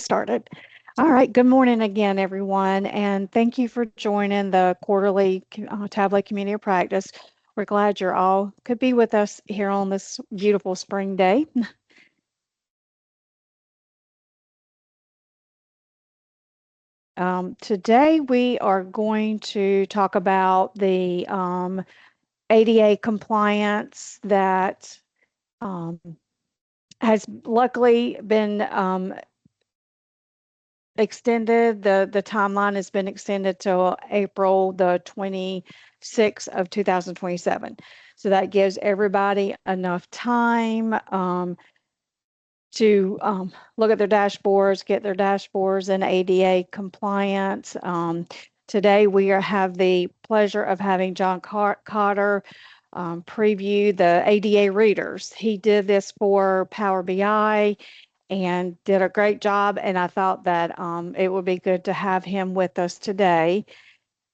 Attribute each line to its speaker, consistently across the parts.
Speaker 1: started. All right, good morning again, everyone, and thank you for joining the quarterly Tableau Community of Practice. We're glad you're all could be with us here on this beautiful spring day. Today we are going to talk about the ADA compliance that has luckily been extended. The timeline has been extended to April the 26th of 2027. So that gives everybody enough time to look at their dashboards, get their dashboards in ADA compliance. Today we have the pleasure of having John Cotter preview the ADA readers. He did this for Power BI and did a great job, and I thought that it would be good to have him with us today.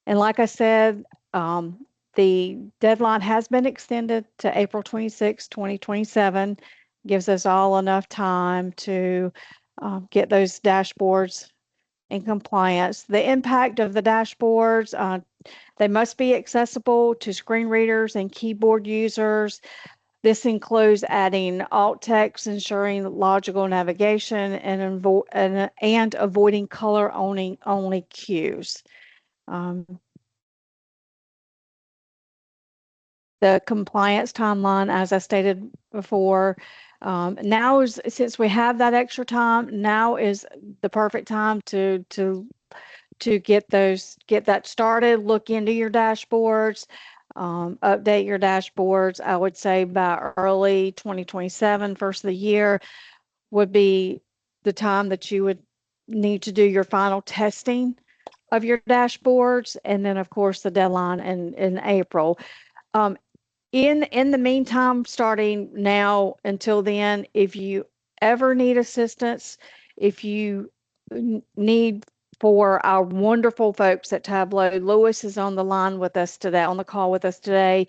Speaker 1: And like I said, the deadline has been extended to April 26, 2027. Gives us all enough time to get those dashboards in compliance. The impact of the dashboards, they must be accessible to screen readers and keyboard users. This includes adding alt text, ensuring logical navigation, and avoiding color only cues. The compliance timeline, as I stated before, now is, since we have that extra time, now is the perfect time to get that started. Look into your dashboards, update your dashboards. I would say by early 2027, first of the year, would be the time that you would need to do your final testing of your dashboards, and then of course the deadline in April. In the meantime, starting now until then, if you ever need assistance, if you need for our wonderful folks at Tableau, Lewis is on the line with us today, on the call with us today.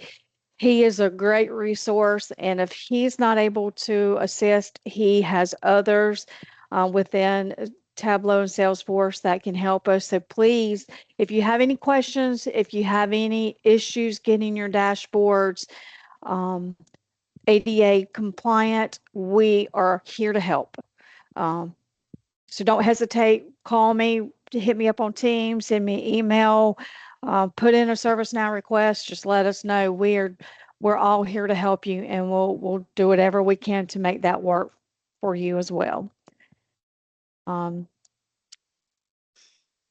Speaker 1: He is a great resource, and if he's not able to assist, he has others within Tableau and Salesforce that can help us. So please, if you have any questions, if you have any issues getting your dashboards ADA compliant, we are here to help. So don't hesitate, call me, hit me up on Teams, send me an email, put in a ServiceNow request, just let us know. We're all here to help you, and we'll do whatever we can to make that work for you as well.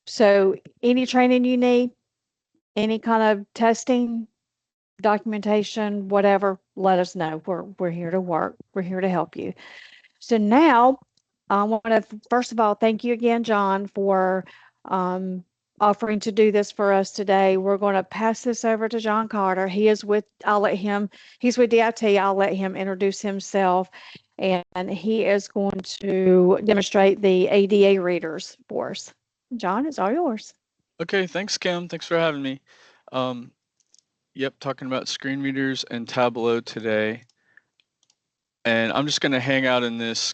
Speaker 1: So any training you need, any kind of testing, documentation, whatever, let us know. We're here to work. We're here to help you. So now I want to first of all thank you again, John, for offering to do this for us today. We're going to pass this over to John Cotter. He's with DIT. I'll let him introduce himself, and he is going to demonstrate the ADA readers for us. John, it's all yours.
Speaker 2: Okay, thanks, Kim. Thanks for having me. Yep, talking about screen readers and Tableau today. And I'm just going to hang out in this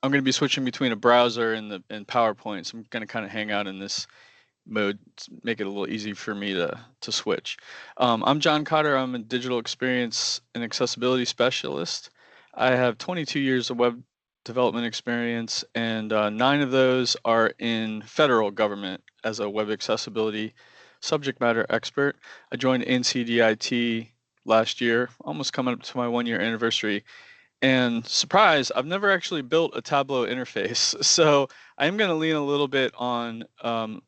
Speaker 2: I'm going to be switching between a browser and PowerPoint. So I'm going to kind of hang out in this mode to make it a little easy for me to switch. I'm John Cotter. I'm a digital experience and accessibility specialist. I have 22 years of web development experience, and 9 of those are in federal government as a web accessibility subject matter expert. I joined NCDIT last year, almost coming up to my 1-year anniversary. And surprise, I've never actually built a Tableau interface. So I am going to lean a little bit on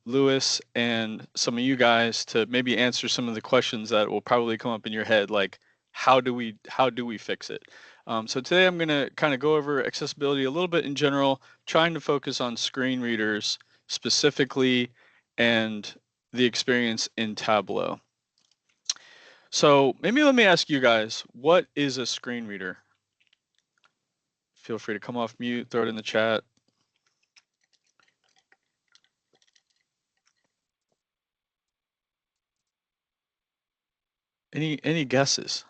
Speaker 2: Lewis and some of you guys to maybe answer some of the questions that will probably come up in your head, like how do we fix it? So today I'm going to kind of go over accessibility a little bit in general, trying to focus on screen readers specifically and the experience in Tableau. So maybe let me ask you guys, what is a screen reader? Feel free to come off mute, throw it in the chat. Any guesses?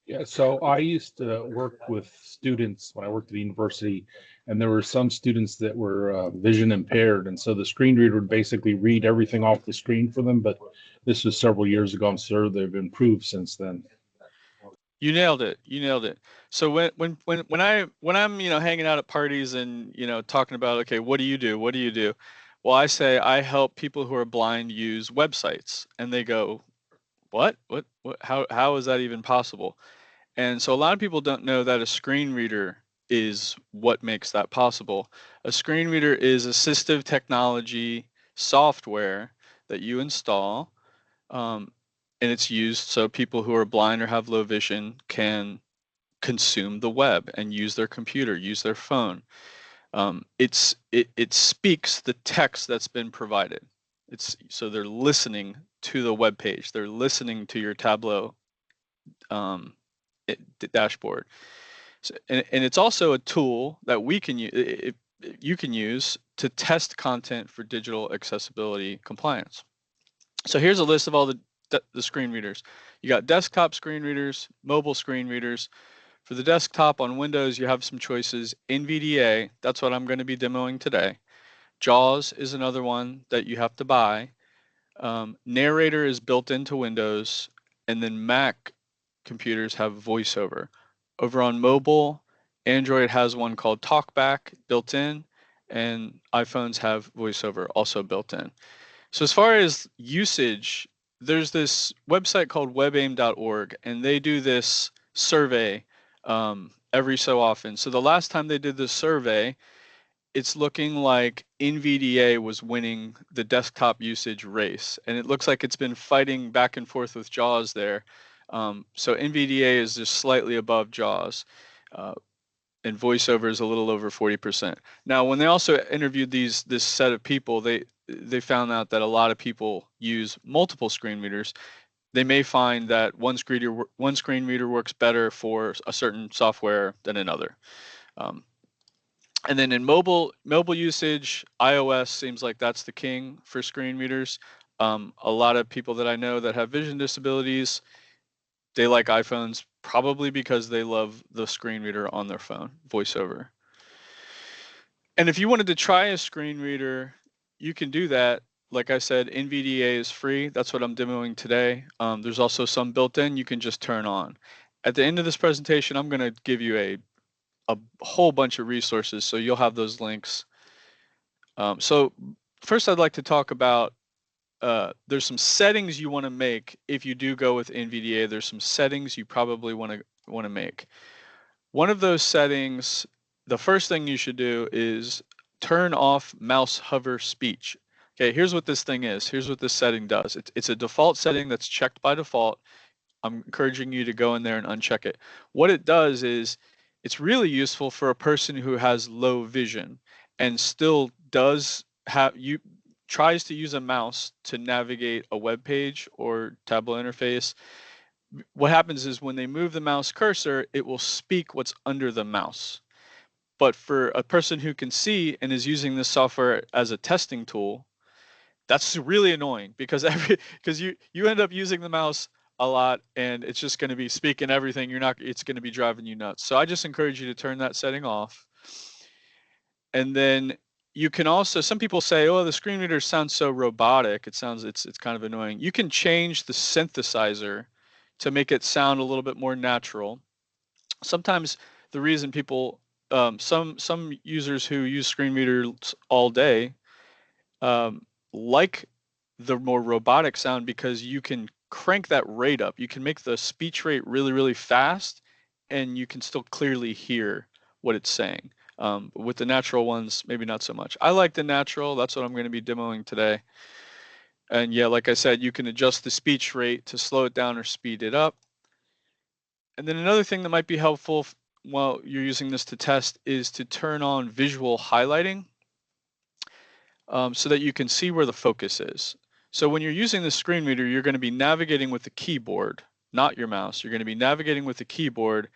Speaker 3: Yeah, so I used to work with students when I worked at the university, and there were some students that were vision impaired, and so the screen reader would basically read everything off the screen for them. But this was several years ago. I'm sure they've improved since then.
Speaker 2: You nailed it. You nailed it. So when I'm hanging out at parties and talking about, okay, what do you do? What do you do? Well, I say I help people who are blind use websites, and they go, what? What? How is that even possible? And so a lot of people don't know that a screen reader is what makes that possible. A screen reader is assistive technology software that you install, um, and it's used so people who are blind or have low vision can consume the web and use their computer, use their phone. It speaks the text that's been provided. It's so they're listening to the web page. They're listening to your Tableau um, dashboard. So, and it's also a tool that we can use. You can use to test content for digital accessibility compliance. So here's a list of all the screen readers. You got desktop screen readers, mobile screen readers. For the desktop on Windows, you have some choices. NVDA, that's what I'm going to be demoing today. JAWS is another one that you have to buy. Narrator is built into Windows, and then Mac computers have VoiceOver. Over on mobile, Android has one called TalkBack built in, and iPhones have VoiceOver also built in. So as far as usage, there's this website called webaim.org, and they do this survey every so often. So the last time they did this survey, it's looking like NVDA was winning the desktop usage race, and it looks like it's been fighting back and forth with JAWS there. So NVDA is just slightly above JAWS. And VoiceOver is a little over 40%. Now, when they also interviewed this set of people, they found out that a lot of people use multiple screen readers. They may find that one screen reader works better for a certain software than another. And then in mobile usage, iOS seems like that's the king for screen readers. A lot of people that I know that have vision disabilities, they like iPhones probably because they love the screen reader on their phone, VoiceOver. And if you wanted to try a screen reader, you can do that. Like I said, NVDA is free. That's what I'm demoing today. There's also some built in you can just turn on. At the end of this presentation, I'm going to give you a whole bunch of resources, so you'll have those links. So first, I'd like to talk about there's some settings you want to make if you do go with NVDA. There's some settings you probably want to make. One of those settings, the first thing you should do is turn off mouse hover speech. Okay, here's what this thing is. Here's what this setting does. It's a default setting that's checked by default. I'm encouraging you to go in there and uncheck it. What it does is it's really useful for a person who has low vision and still tries to use a mouse to navigate a web page or Tableau interface. What happens is when they move the mouse cursor, it will speak what's under the mouse. But for a person who can see and is using this software as a testing tool, that's really annoying because you end up using the mouse a lot and it's just going to be speaking everything. It's going to be driving you nuts. So I just encourage you to turn that setting off. And then you can also, some people say, oh, the screen reader sounds so robotic. It's kind of annoying. You can change the synthesizer to make it sound a little bit more natural. Sometimes the reason people, some users who use screen readers all day like the more robotic sound because you can crank that rate up. You can make the speech rate really, really fast, and you can still clearly hear what it's saying. With the natural ones, maybe not so much. I like the natural. That's what I'm going to be demoing today. And yeah, like I said, you can adjust the speech rate to slow it down or speed it up. And then another thing that might be helpful while you're using this to test is to turn on visual highlighting so that you can see where the focus is. So when you're using the screen reader, you're going to be navigating with the keyboard, not your mouse. You're going to be navigating with the keyboard,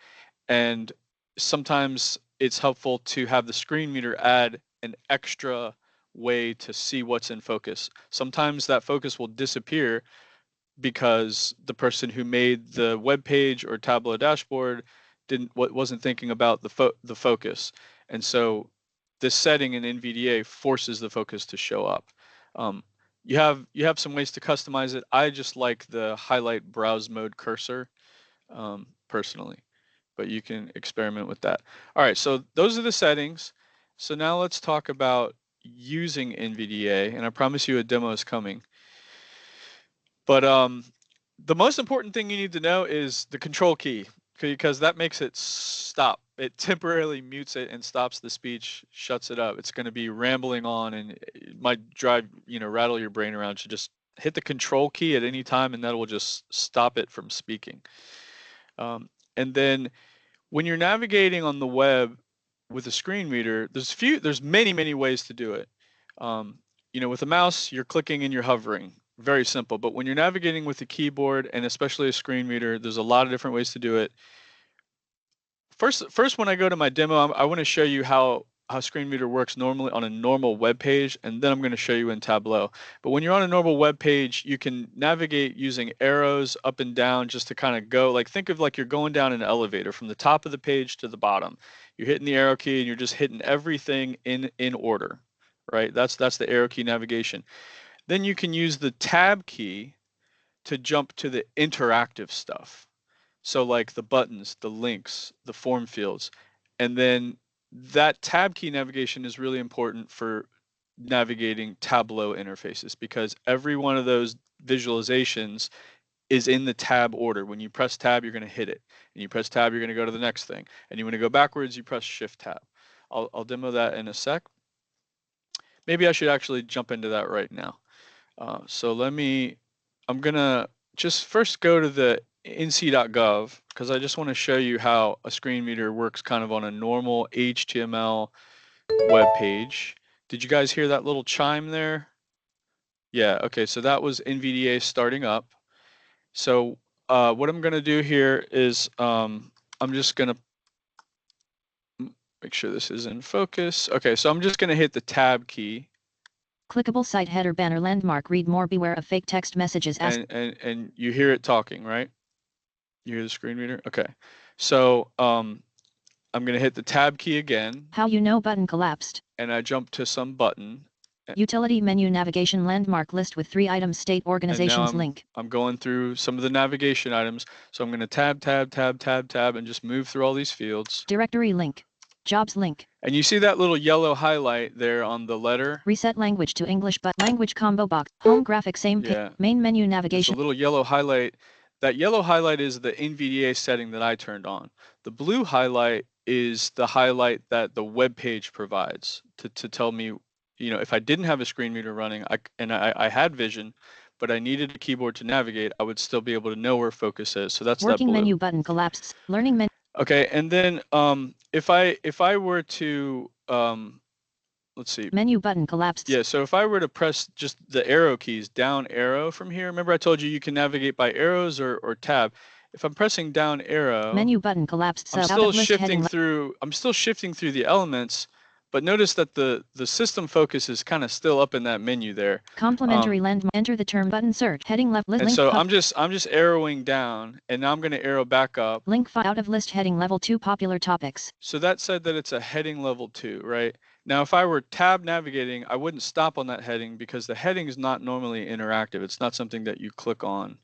Speaker 2: and sometimes it's helpful to have the screen reader add an extra way to see what's in focus. Sometimes that focus will disappear because the person who made the web page or Tableau dashboard wasn't thinking about the focus. And so this setting in NVDA forces the focus to show up. You have some ways to customize it. I just like the highlight browse mode cursor personally, but you can experiment with that. All right, so those are the settings. So now let's talk about using NVDA, and I promise you a demo is coming. But the most important thing you need to know is the control key, because that makes it stop. It temporarily mutes it and stops the speech, shuts it up. It's going to be rambling on, and it might rattle your brain around. So just hit the control key at any time, and that will just stop it from speaking. And then when you're navigating on the web with a screen reader, there's many ways to do it. With a mouse, you're clicking and you're hovering. Very simple. But when you're navigating with a keyboard and especially a screen reader, there's a lot of different ways to do it. First, when I go to my demo, I want to show you how screen reader works normally on a normal web page, and then I'm going to show you in Tableau. But when you're on a normal web page, you can navigate using arrows up and down just to kind of go, like think of like you're going down an elevator from the top of the page to the bottom. You're hitting the arrow key and you're just hitting everything in order, right? That's the arrow key navigation. Then you can use the tab key to jump to the interactive stuff. So like the buttons, the links, the form fields. And then that tab key navigation is really important for navigating Tableau interfaces, because every one of those visualizations is in the tab order. When you press tab, you're going to hit it. And you press tab, you're going to go to the next thing. And you want to go backwards, you press shift tab. I'll demo that in a sec. Maybe I should actually jump into that right now. So I'm gonna just first go to the nc.gov, because I just want to show you how a screen reader works kind of on a normal HTML web page. Did you guys hear that little chime there? Yeah, okay, so that was NVDA starting up. So what I'm gonna do here is I'm just gonna make sure this is in focus. Okay, so I'm just gonna hit the tab key.
Speaker 4: Clickable site header banner landmark, read more, beware of fake text messages.
Speaker 2: And you hear it talking, right? You hear the screen reader? Okay. So I'm going to hit the tab key again.
Speaker 4: How you know button collapsed.
Speaker 2: And I jump to some button.
Speaker 4: Utility menu navigation landmark list with 3 items, state organizations link.
Speaker 2: I'm going through some of the navigation items. So I'm going to tab, and just move through all these fields.
Speaker 4: Directory link. Jobs link.
Speaker 2: And you see that little yellow highlight there on the letter?
Speaker 4: Reset language to English, but language combo box. Home graphic, same main menu navigation.
Speaker 2: It's a little yellow highlight. That yellow highlight is the NVDA setting that I turned on. The blue highlight is the highlight that the web page provides to tell me, if I didn't have a screen reader running, I had vision, but I needed a keyboard to navigate, I would still be able to know where focus is. So that's
Speaker 4: working
Speaker 2: that blue.
Speaker 4: menu button collapsed. Learning menu.
Speaker 2: Okay, and then if I were to let's see.
Speaker 4: Menu button collapsed.
Speaker 2: Yeah, so if I were to press just the arrow keys, down arrow from here, remember I told you can navigate by arrows or tab. If I'm pressing down arrow,
Speaker 4: menu button collapsed.
Speaker 2: I'm still shifting through the elements, but notice that the system focus is kind of still up in that menu there.
Speaker 4: Complementary landmark. Enter the term button search heading left.
Speaker 2: And so I'm just arrowing down, and now I'm going to arrow back up.
Speaker 4: Link out of list heading level 2 popular topics.
Speaker 2: So that said that it's a heading level 2, right? Now, if I were tab navigating, I wouldn't stop on that heading because the heading is not normally interactive. It's not something that you click on.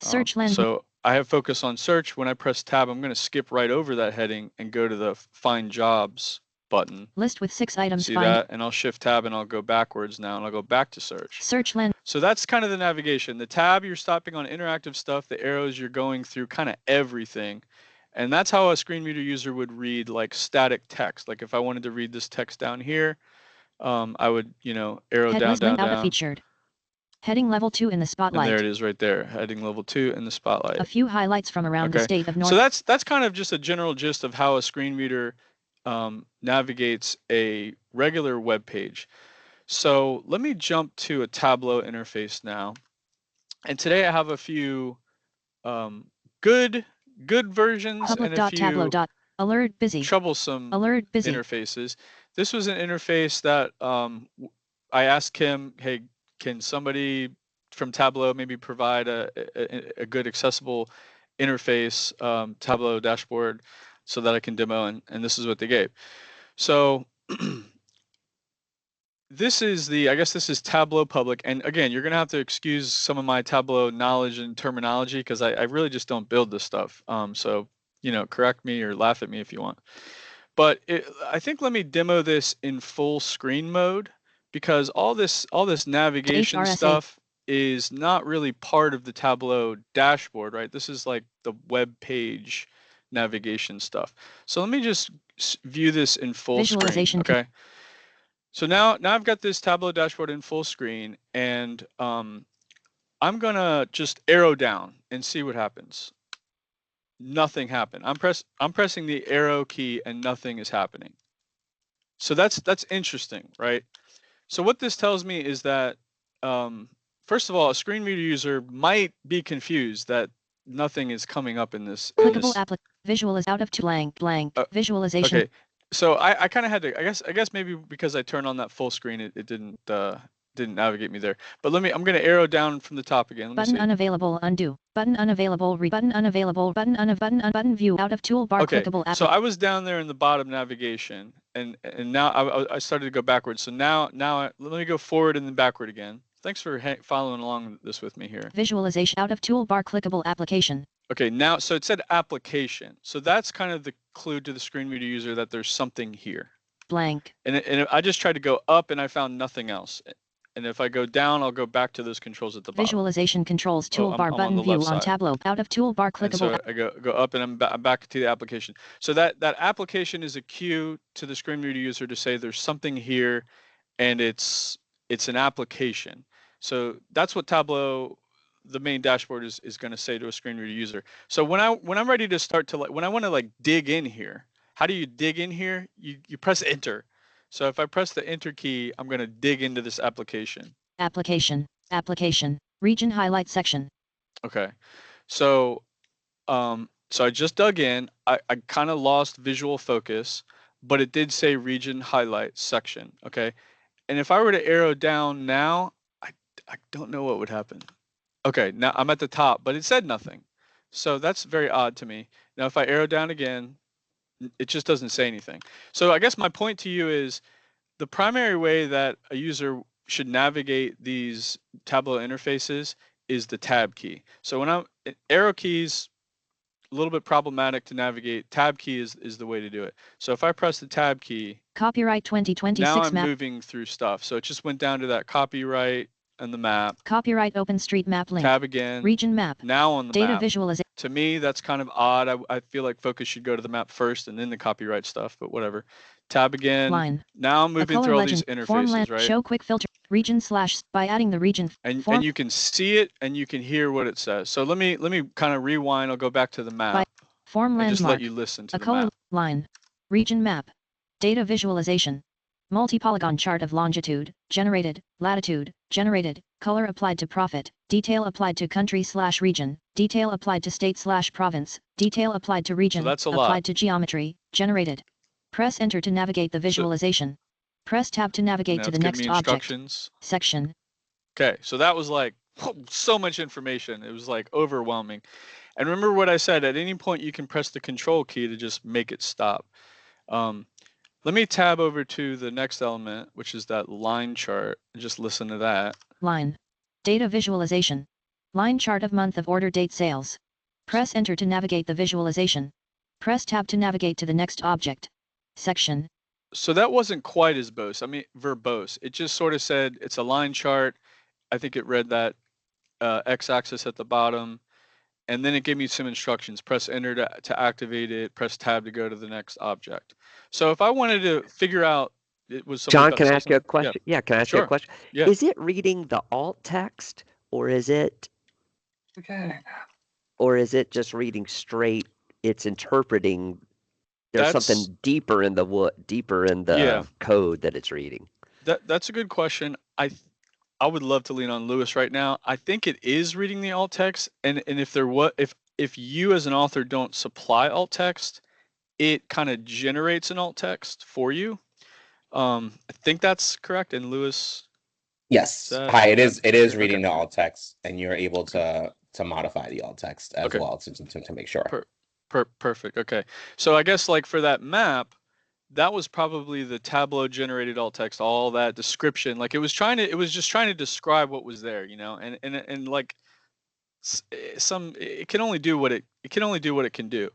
Speaker 4: Search landmark.
Speaker 2: So I have focus on search. When I press tab, I'm going to skip right over that heading and go to the Find Jobs button.
Speaker 4: List with 6 items.
Speaker 2: See that? And I'll shift tab and I'll go backwards now and I'll go back to search.
Speaker 4: Search land.
Speaker 2: So that's kind of the navigation. The tab, you're stopping on interactive stuff. The arrows, you're going through kind of everything. And that's how a screen reader user would read like static text. Like if I wanted to read this text down here, I would, arrow down.
Speaker 4: Featured. Heading level 2 in the spotlight.
Speaker 2: And there it is right there. Heading level 2 in the spotlight.
Speaker 4: A few highlights from around the state of North.
Speaker 2: So that's kind of just a general gist of how a screen reader navigates a regular web page. So let me jump to a Tableau interface now. And today I have a few good versions and a few
Speaker 4: alert busy
Speaker 2: troublesome
Speaker 4: alert busy
Speaker 2: interfaces. This was an interface that I asked him, hey, can somebody from Tableau, maybe provide a good accessible interface, Tableau dashboard, so that I can demo, and this is what they gave. So this is I guess this is Tableau public, and again, you're gonna have to excuse some of my Tableau knowledge and terminology because I really just don't build this stuff. So correct me or laugh at me if you want. But I think let me demo this in full screen mode, because all this navigation
Speaker 4: HRSA.
Speaker 2: stuff is not really part of the Tableau dashboard, right? This is like the web page navigation stuff. So let me just view this in full
Speaker 4: Visualization.
Speaker 2: screen, okay? So now I've got this Tableau dashboard in full screen, and I'm gonna just arrow down and see what happens. Nothing happened. I'm pressing the arrow key and nothing is happening. So that's interesting, right? So what this tells me is that first of all, a screen reader user might be confused that nothing is coming up in this.
Speaker 4: Clickable visual is out of blank visualization.
Speaker 2: Okay, so I kind of had to. I guess maybe because I turned on that full screen, it didn't navigate me there. But I'm going to arrow down from the top again.
Speaker 4: Button unavailable, undo. Button unavailable, button unavailable, button view out of toolbar.
Speaker 2: Okay,
Speaker 4: clickable.
Speaker 2: So I was down there in the bottom navigation, and now I started to go backwards. So now let me go forward and then backward again. Thanks for following along this with me here.
Speaker 4: Visualization out of toolbar, clickable application.
Speaker 2: Okay, now, so it said application. So that's kind of the clue to the screen reader user that there's something here.
Speaker 4: Blank.
Speaker 2: And I just tried to go up and I found nothing else. And if I go down, I'll go back to those controls at the bottom.
Speaker 4: Visualization controls toolbar,
Speaker 2: I'm
Speaker 4: button view on Tableau. Out of toolbar, clickable.
Speaker 2: And so I go up and I'm back to the application. So that application is a cue to the screen reader user to say there's something here, and it's an application. So that's what Tableau, the main dashboard, is going to say to a screen reader user. So when I'm ready to start to when I want to dig in here, how do you dig in here? You press enter. So if I press the enter key, I'm going to dig into this application.
Speaker 4: Application, region highlight section.
Speaker 2: Okay. So so I just dug in. I kind of lost visual focus, but it did say region highlight section. Okay. And if I were to arrow down now, I don't know what would happen. Okay, now I'm at the top, but it said nothing. So that's very odd to me. Now, if I arrow down again, it just doesn't say anything. So I guess my point to you is the primary way that a user should navigate these Tableau interfaces is the tab key. So when arrow keys, a little bit problematic to navigate. Tab key is the way to do it. So if I press the tab key,
Speaker 4: copyright 2026
Speaker 2: now I'm
Speaker 4: map.
Speaker 2: moving through stuff. So it just went down to that copyright and the map.
Speaker 4: Copyright OpenStreetMap link.
Speaker 2: Tab again.
Speaker 4: Region map.
Speaker 2: Now on the
Speaker 4: data
Speaker 2: map.
Speaker 4: Visualization.
Speaker 2: To me, that's kind of odd. I feel like focus should go to the map first and then the copyright stuff, but whatever. Tab again.
Speaker 4: Line.
Speaker 2: Now I'm moving through all these interfaces, right?
Speaker 4: Show quick filter. Region / by adding the region.
Speaker 2: And you can see it and you can hear what it says. So let me kind of rewind. I'll go back to the map.
Speaker 4: Form landmark.
Speaker 2: Just let you listen to
Speaker 4: a
Speaker 2: the
Speaker 4: color
Speaker 2: map.
Speaker 4: line. Region map. Data visualization. Multi-polygon chart of longitude, generated, latitude, generated, color applied to profit, detail applied to country / region, detail applied to state / province, detail applied to region,
Speaker 2: So that's a lot.
Speaker 4: applied to geometry, generated. Press enter to navigate the visualization. Press tab to navigate to the next object. Section.
Speaker 2: Okay, so that was so much information. It was overwhelming. And remember what I said, at any point you can press the control key to just make it stop. Let me tab over to the next element, which is that line chart, and just listen to that.
Speaker 4: Line. Data visualization. Line chart of month of order date sales. Press enter to navigate the visualization. Press tab to navigate to the next object. Section.
Speaker 2: So that wasn't quite as verbose. It just sort of said it's a line chart. I think it read that x-axis at the bottom. And then it gave me some instructions. Press enter to activate it. Press tab to go to the next object. So if I wanted to figure out, it was
Speaker 5: John, can I ask you a question? Yeah, can I ask you a question?
Speaker 2: Yeah.
Speaker 5: Is it reading the alt text, or is it just reading straight? It's interpreting. There's something deeper in the code that it's reading.
Speaker 2: That's a good question. I would love to lean on Lewis right now. I think it is reading the alt text, and if you as an author don't supply alt text, it kind of generates an alt text for you. I think that's correct. And Lewis,
Speaker 6: Yes.
Speaker 2: That,
Speaker 6: Hi, it is reading
Speaker 2: okay.
Speaker 6: the alt text, and you're able to modify the alt text as well to make sure.
Speaker 2: Perfect. Okay. So I guess like for that map, that was probably the Tableau generated alt text, all that description. Like it was just trying to describe what was there, you know, and like it can only do what it can do.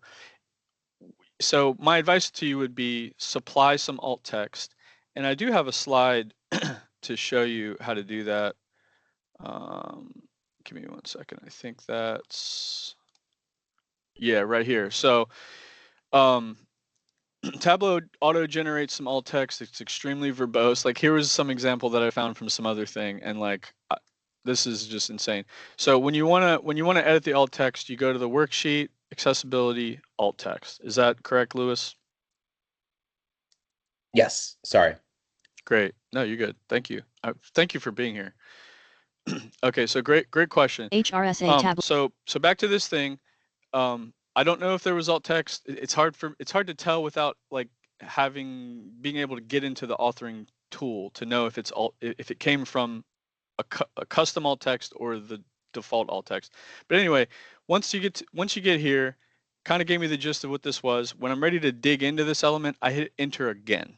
Speaker 2: So my advice to you would be supply some alt text, and I do have a slide to show you how to do that. Give me 1 second. I think that's, yeah, right here. So Tableau auto generates some alt text. It's extremely verbose. Like here was some example that I found from some other thing, and like this is just insane. So when you wanna edit the alt text, you go to the worksheet, accessibility, alt text. Is that correct, Lewis?
Speaker 6: Yes. Sorry.
Speaker 2: Great. No, you're good. Thank you. Thank you for being here. Okay, so great question.
Speaker 4: HRSA Tableau.
Speaker 2: So back to this thing. I don't know if there was alt text. It's hard to tell without like being able to get into the authoring tool to know if if it came from a custom alt text or the default alt text. But anyway, once you get here, kind of gave me the gist of what this was. When I'm ready to dig into this element, I hit enter again.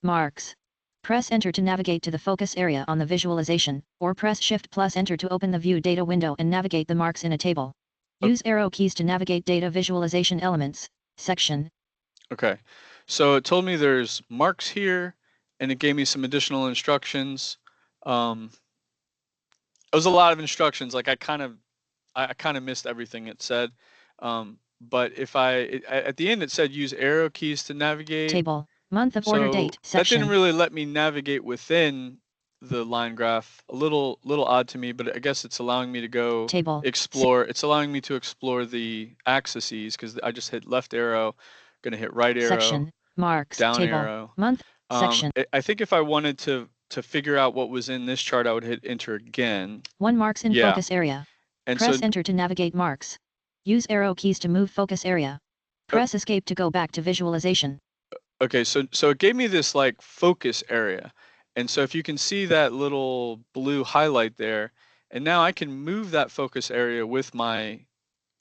Speaker 4: Marks. Press enter to navigate to the focus area on the visualization, or press shift plus enter to open the view data window and navigate the marks in a table. Use arrow keys to navigate data visualization elements section.
Speaker 2: Okay, so it told me there's marks here, and it gave me some additional instructions. It was a lot of instructions. Like I kind of missed everything it said. But if at the end it said use arrow keys to navigate.
Speaker 4: Table, month of order date section.
Speaker 2: That didn't really let me navigate within the line graph. A little odd to me, but I guess it's allowing me to go
Speaker 4: Table.
Speaker 2: explore. It's allowing me to explore the axes because I just hit left arrow, gonna hit right arrow,
Speaker 4: section, marks,
Speaker 2: down
Speaker 4: table,
Speaker 2: arrow,
Speaker 4: month, section.
Speaker 2: I think if I wanted to figure out what was in this chart, I would hit enter again.
Speaker 4: One marks in focus area.
Speaker 2: And
Speaker 4: press enter to navigate marks. Use arrow keys to move focus area. Press escape to go back to visualization.
Speaker 2: Okay, so it gave me this like focus area. And so if you can see that little blue highlight there, and now I can move that focus area with my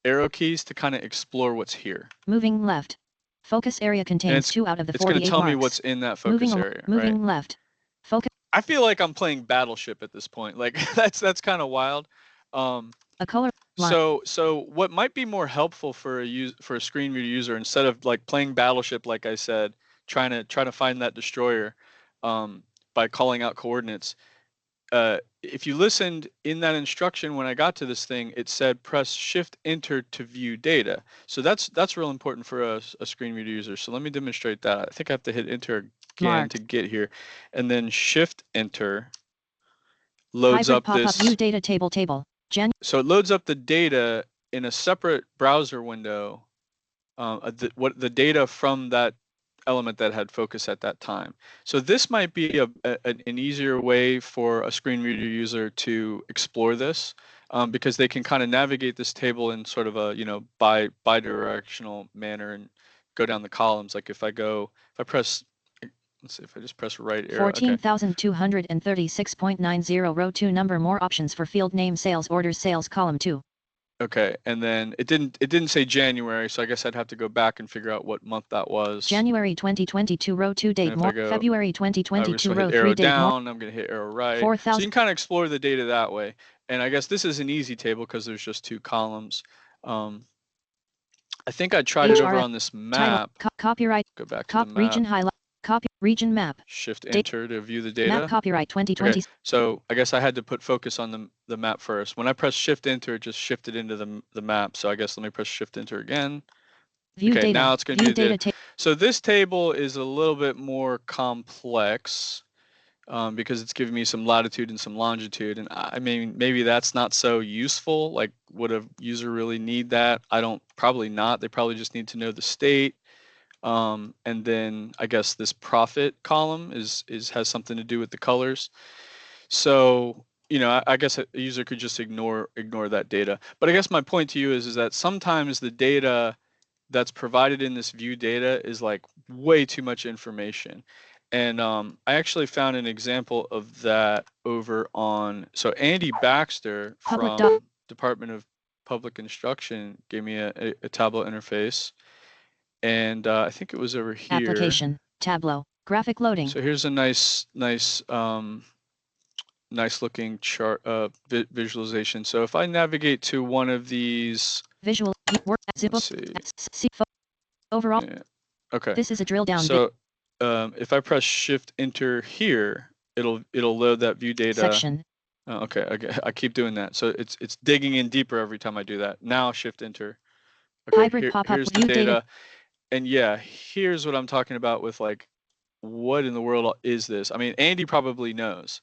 Speaker 2: arrow keys to kind of explore what's here.
Speaker 4: Moving left. Focus area contains 2 out of the 48 marks.
Speaker 2: It's going to tell me what's in that focus area,
Speaker 4: moving left. Focus.
Speaker 2: I feel like I'm playing Battleship at this point. Like that's kind of wild.
Speaker 4: A color line.
Speaker 2: So what might be more helpful for a screen reader user, instead of like playing Battleship, like I said, trying to find that destroyer by calling out coordinates. If you listened in that instruction when I got to this thing, it said press shift enter to view data. So that's real important for a screen reader user. So let me demonstrate that. I think I have to hit enter again to get here, and then shift enter loads
Speaker 4: hybrid
Speaker 2: up
Speaker 4: pop-up
Speaker 2: this
Speaker 4: view data table.
Speaker 2: So it loads up the data in a separate browser window, the data from that element that had focus at that time. So this might be an easier way for a screen reader user to explore this, because they can kind of navigate this table in sort of a bi-directional manner and go down the columns. Like if I press, let's see, if I just press right arrow.
Speaker 4: 14,236.90 row 2 number more options for field name sales orders sales column 2.
Speaker 2: Okay, and then it didn't say January, so I guess I'd have to go back and figure out what month that was.
Speaker 4: January 2022 row 2 date more. February 2022 row 3
Speaker 2: arrow
Speaker 4: date
Speaker 2: down,
Speaker 4: more.
Speaker 2: I'm going to hit arrow right.
Speaker 4: 4,000.
Speaker 2: So you can kind of explore the data that way. And I guess this is an easy table because there's just 2 columns. I think I tried it over on this map.
Speaker 4: Title, copyright.
Speaker 2: Go back to the map.
Speaker 4: Region highlight. Copy region map.
Speaker 2: Shift enter to view the data.
Speaker 4: Map copyright 2020.
Speaker 2: Okay. So I guess I had to put focus on the map first. When I press shift enter, it just shifted into the map. So I guess let me press shift enter again.
Speaker 4: View
Speaker 2: okay,
Speaker 4: data.
Speaker 2: now it's going to
Speaker 4: view
Speaker 2: be the
Speaker 4: data.
Speaker 2: So this table is a little bit more complex because it's giving me some latitude and some longitude. And I mean, maybe that's not so useful. Like, would a user really need that? Probably not. They probably just need to know the state. And then I guess this profit column has something to do with the colors. So, I guess a user could just ignore that data. But I guess my point to you is that sometimes the data that's provided in this view data is like way too much information. And I actually found an example of that over on, so Andy Baxter from Department of Public Instruction gave me a Tableau interface. And I think it was over here.
Speaker 4: Application, Tableau, graphic loading.
Speaker 2: So here's a nice looking chart visualization. So if I navigate to one of these
Speaker 4: visual work
Speaker 2: let's see.
Speaker 4: Overall.
Speaker 2: Yeah. Okay.
Speaker 4: This is a drill down.
Speaker 2: So if I press Shift Enter here, it'll load that view data.
Speaker 4: Section.
Speaker 2: Okay. I keep doing that. So it's digging in deeper every time I do that. Now Shift Enter. Okay.
Speaker 4: Hybrid pop-up
Speaker 2: here's
Speaker 4: view
Speaker 2: the data. And yeah, here's what I'm talking about with like, what in the world is this? I mean, Andy probably knows,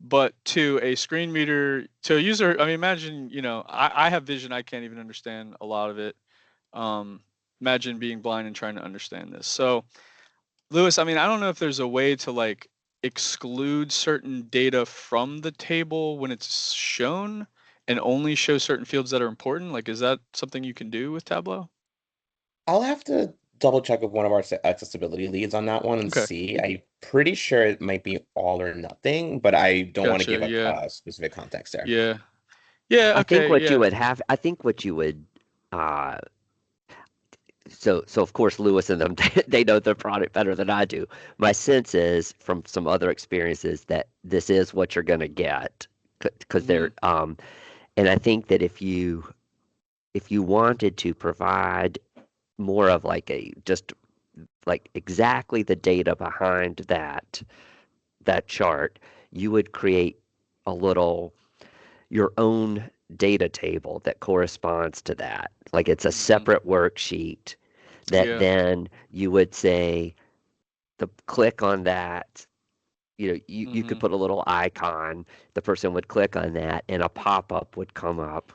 Speaker 2: but to a screen reader, to a user, I mean, imagine, you know, I have vision, I can't even understand a lot of it. Imagine being blind and trying to understand this. So, Lewis, I mean, I don't know if there's a way to like exclude certain data from the table when it's shown and only show certain fields that are important. Like, is that something you can do with Tableau?
Speaker 6: I'll have to double check with one of our accessibility leads on that one and see. I'm pretty sure it might be all or nothing, but I don't want to give up specific context there.
Speaker 2: Yeah. Yeah. Okay.
Speaker 5: I think what you would have, I think what you would, so of course Lewis and them, they know their product better than I do. My sense is from some other experiences that this is what you're going to get because they're, and I think that if you wanted to provide more of like just like exactly the data behind that chart, you would create a little your own data table that corresponds to that. Like it's a separate worksheet that then you would say click on that. You know, you could put a little icon, the person would click on that and a pop-up would come up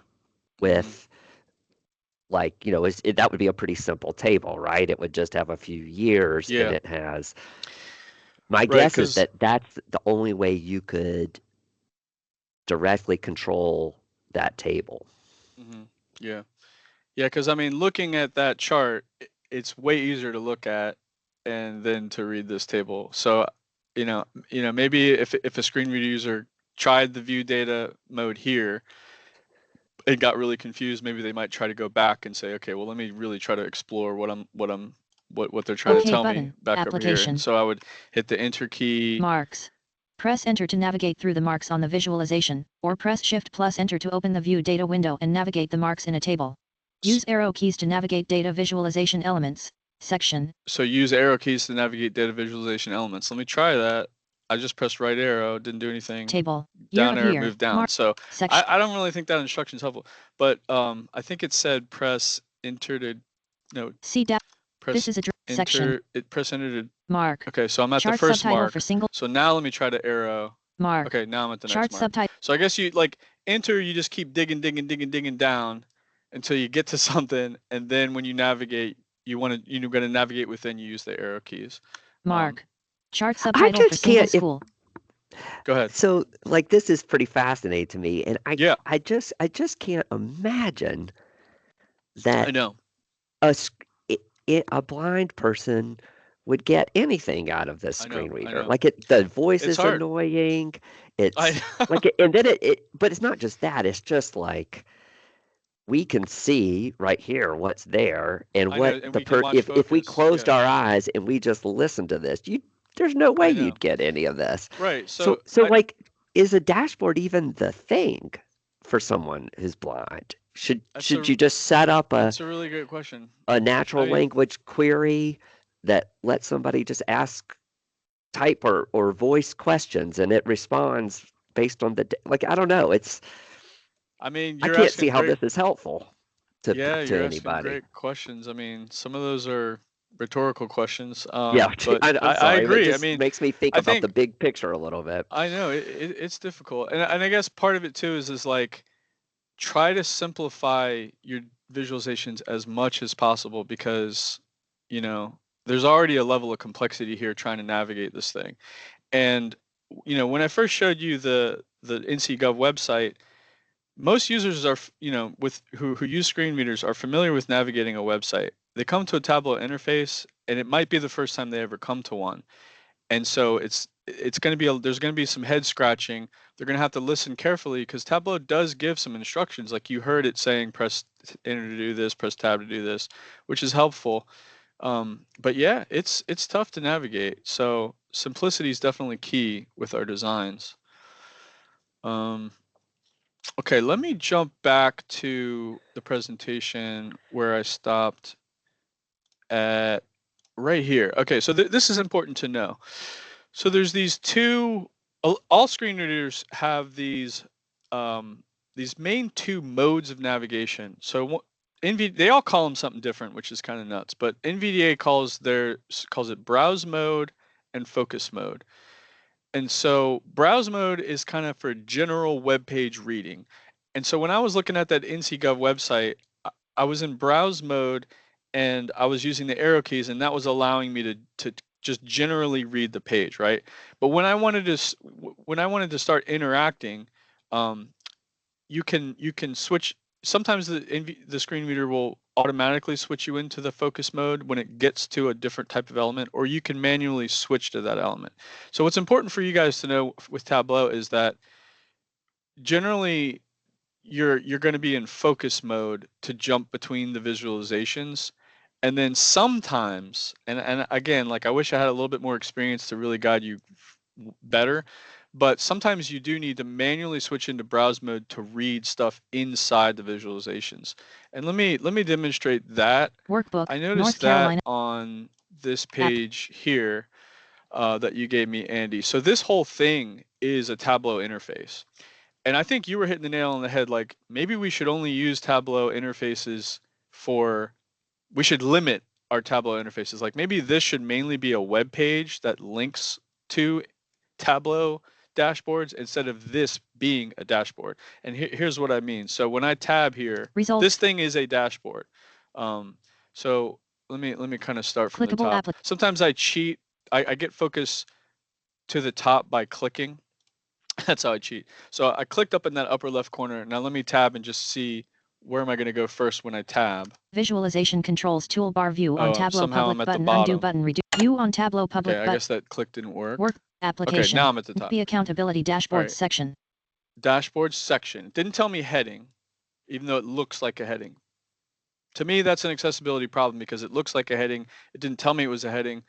Speaker 5: with like, you know, that would be a pretty simple table, right? It would just have a few years and it has. My guess is that that's the only way you could directly control that table.
Speaker 2: Yeah. Yeah, because I mean, looking at that chart, it's way easier to look at and then to read this table. So, you know, maybe if a screen reader user tried the view data mode here, it got really confused, maybe they might try to go back and say, okay, well, let me really try to explore what they're trying to tell me back over here. So I would hit the Enter key.
Speaker 4: Marks. Press Enter to navigate through the marks on the visualization, or press Shift plus Enter to open the view data window and navigate the marks in a table. Use arrow keys to navigate data visualization elements. Section.
Speaker 2: So use arrow keys to navigate data visualization elements. Let me try that. I just pressed right arrow, didn't do anything.
Speaker 4: Table.
Speaker 2: Down arrow, move down. So I don't really think that instruction is helpful, but I think it said press Enter to, no. Press
Speaker 4: this is a section.
Speaker 2: Press Enter to
Speaker 4: mark.
Speaker 2: Okay, so I'm at the first mark. So now let me try to arrow.
Speaker 4: Mark.
Speaker 2: Okay, now I'm at the next mark. So I guess you like enter, you just keep digging down until you get to something, and then when you navigate, you're going to navigate within. You use the arrow keys.
Speaker 4: Mark. Chart subtitle for single school.
Speaker 2: Go ahead.
Speaker 5: So, like, this is pretty fascinating to me, and I just can't imagine that.
Speaker 2: I know.
Speaker 5: A blind person would get anything out of this screen reader. Like the voice is annoying. It's like, and then but it's not just that. It's just like we can see right here what's there, and if we closed our eyes and we just listened to this, there's no way you'd get any of this.
Speaker 2: Right.
Speaker 5: So like, is a dashboard even the thing for someone who's blind? Should you just set up
Speaker 2: that's a really good question.
Speaker 5: A natural language query that lets somebody just type or voice questions and it responds based on like, I don't know. I can't see how this is helpful to anybody.
Speaker 2: Asking great questions. I mean, some of those are rhetorical questions.
Speaker 5: But
Speaker 2: I agree.
Speaker 5: It just makes me think about the big picture a little bit.
Speaker 2: I know it's difficult, and I guess part of it too is like, try to simplify your visualizations as much as possible, because there's already a level of complexity here trying to navigate this thing. And when I first showed you the NC.gov website, most users are who use screen readers are familiar with navigating a website. They come to a Tableau interface, and it might be the first time they ever come to one. And so it's going to be there's going to be some head scratching. They're going to have to listen carefully because Tableau does give some instructions, like you heard it saying press enter to do this, press tab to do this, which is helpful. But yeah, it's tough to navigate. So simplicity is definitely key with our designs. Okay, let me jump back to the presentation where I stopped at right here. Okay, so this is important to know. So there's these two, all screen readers have these main two modes of navigation. So they all call them something different, which is kind of nuts, but NVDA calls it browse mode and focus mode. And so browse mode is kind of for general web page reading. And so when I was looking at that NC.gov website, I was in browse mode and I was using the arrow keys, and that was allowing me to just generally read the page, right? But when I wanted to start interacting, you can switch. Sometimes the screen reader will automatically switch you into the focus mode when it gets to a different type of element, or you can manually switch to that element. So what's important for you guys to know with Tableau is that generally you're going to be in focus mode to jump between the visualizations. And then sometimes, and again, like I wish I had a little bit more experience to really guide you better, but sometimes you do need to manually switch into browse mode to read stuff inside the visualizations. And let me demonstrate that.
Speaker 4: Workbook,
Speaker 2: I noticed
Speaker 4: North Carolina.
Speaker 2: that on this page here that you gave me, Andy. So this whole thing is a Tableau interface. And I think you were hitting the nail on the head. Like maybe we should only use Tableau interfaces we should limit our Tableau interfaces. Like maybe this should mainly be a web page that links to Tableau dashboards instead of this being a dashboard. And here's what I mean. So when I tab here, this thing is a dashboard. So let me kind of start from the top. Sometimes I cheat. I get focus to the top by clicking. That's how I cheat. So I clicked up in that upper left corner. Now let me tab and just see where am I going to go first when I tab.
Speaker 4: Visualization controls toolbar view on Tableau public button undo button redo view on Tableau public button.
Speaker 2: I guess that click didn't work.
Speaker 4: Work application.
Speaker 2: Okay, now I'm at the top.
Speaker 4: The accountability dashboard section.
Speaker 2: Dashboard section. It didn't tell me heading, even though it looks like a heading. To me, that's an accessibility problem because it looks like a heading. It didn't tell me it was a heading.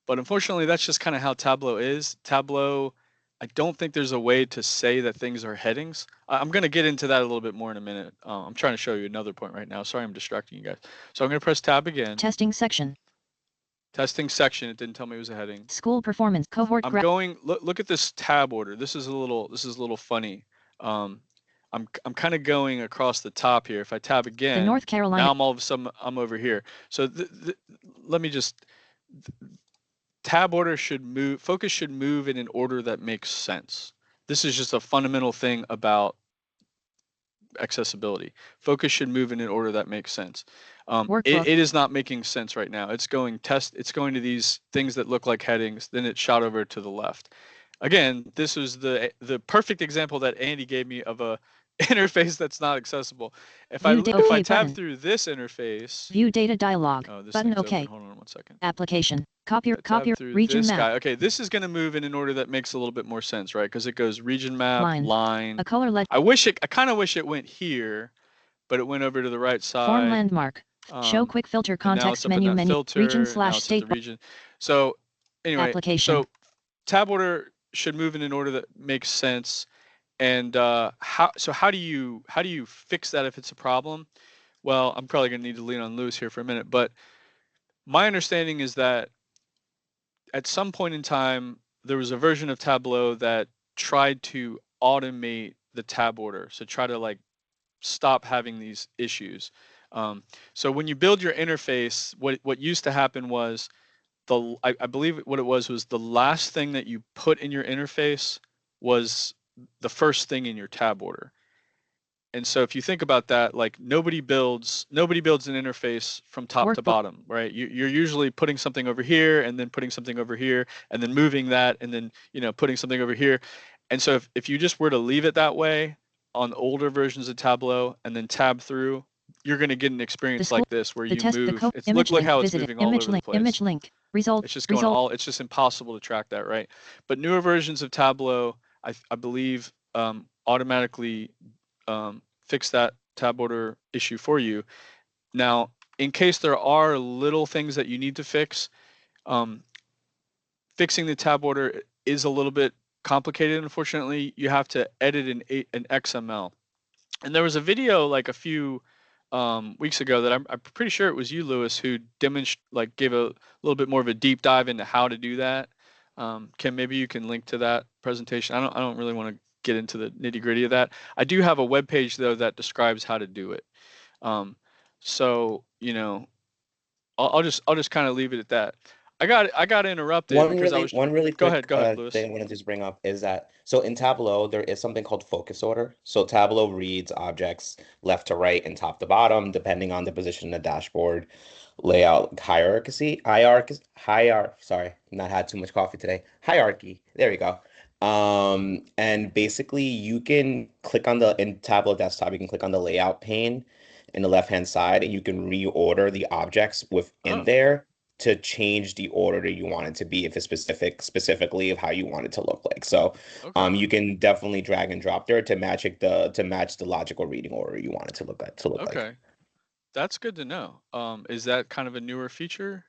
Speaker 2: But unfortunately, that's just kind of how Tableau is. Tableau, I don't think there's a way to say that things are headings. I'm going to get into that a little bit more in a minute. I'm trying to show you another point right now. Sorry, I'm distracting you guys. So I'm going to press tab again.
Speaker 4: Testing section.
Speaker 2: Testing section. It didn't tell me it was a heading.
Speaker 4: School performance cohort.
Speaker 2: I'm going. Look at this tab order. This is a little funny. I'm kind of going across the top here. If I tab again,
Speaker 4: the North Carolina.
Speaker 2: Now I'm all of a sudden I'm over here. So let me just. Tab order should move, focus should move in an order that makes sense. This is just a fundamental thing about accessibility. Focus should move in an order that makes sense. It is not making sense right now. It's going to these things that look like headings, then it shot over to the left. Again, this was the perfect example that Andy gave me of a interface that's not accessible. If I tab through this interface,
Speaker 4: view data dialog. Button OK.
Speaker 2: Hold on one second.
Speaker 4: Application. Copy region map.
Speaker 2: Guy. Okay, this is going to move in an order that makes a little bit more sense, right? Because it goes region map, line.
Speaker 4: A color
Speaker 2: I kind of wish it went here, but it went over to the right side.
Speaker 4: Form landmark. Show quick filter context menu region / state
Speaker 2: region. So anyway,
Speaker 4: application.
Speaker 2: So tab order should move in an order that makes sense. And how do you fix that if it's a problem? Well, I'm probably going to need to lean on Lewis here for a minute, but my understanding is that at some point in time, there was a version of Tableau that tried to automate the tab order. So try to like stop having these issues. So when you build your interface, what used to happen was I believe what it was the last thing that you put in your interface was the first thing in your tab order. And so if you think about that, like nobody builds an interface from top to bottom, right? You're usually putting something over here and then putting something over here and then moving that and then, putting something over here. And so if you just were to leave it that way on older versions of Tableau and then tab through, you're going to get an experience
Speaker 4: school-
Speaker 2: like this where
Speaker 4: The
Speaker 2: you
Speaker 4: test, the
Speaker 2: move.
Speaker 4: code,
Speaker 2: It's
Speaker 4: image
Speaker 2: look
Speaker 4: link,
Speaker 2: how it's
Speaker 4: visited,
Speaker 2: moving all
Speaker 4: image
Speaker 2: over the
Speaker 4: link,
Speaker 2: place.
Speaker 4: image link, result,
Speaker 2: It's just going
Speaker 4: result.
Speaker 2: all. It's just impossible to track that, right? But newer versions of Tableau, I believe, automatically fix that tab order issue for you. Now, in case there are little things that you need to fix, fixing the tab order is a little bit complicated. Unfortunately, you have to edit an XML. And there was a video like a few weeks ago that I'm pretty sure it was you, Lewis, who gave a little bit more of a deep dive into how to do that. Kim, maybe you can link to that presentation. I don't really want to get into the nitty gritty of that. I do have a web page though that describes how to do it. So you know, I'll just kind of leave it at that. I got interrupted because
Speaker 6: one really
Speaker 2: Go
Speaker 6: quick
Speaker 2: ahead, Lewis.
Speaker 6: thing I wanted to just bring up is that so in Tableau there is something called focus order. So Tableau reads objects left to right and top to bottom depending on the position in the dashboard layout sorry, not had too much coffee today. Hierarchy. There we go. And basically you can click on in Tableau desktop, you can click on the layout pane in the left-hand side and you can reorder the objects within there to change the order that you want it to be if it's specifically of how you want it to look like. So you can definitely drag and drop there to match the logical reading order you want it to look like.
Speaker 2: Okay. That's good to know. Is that kind of a newer feature?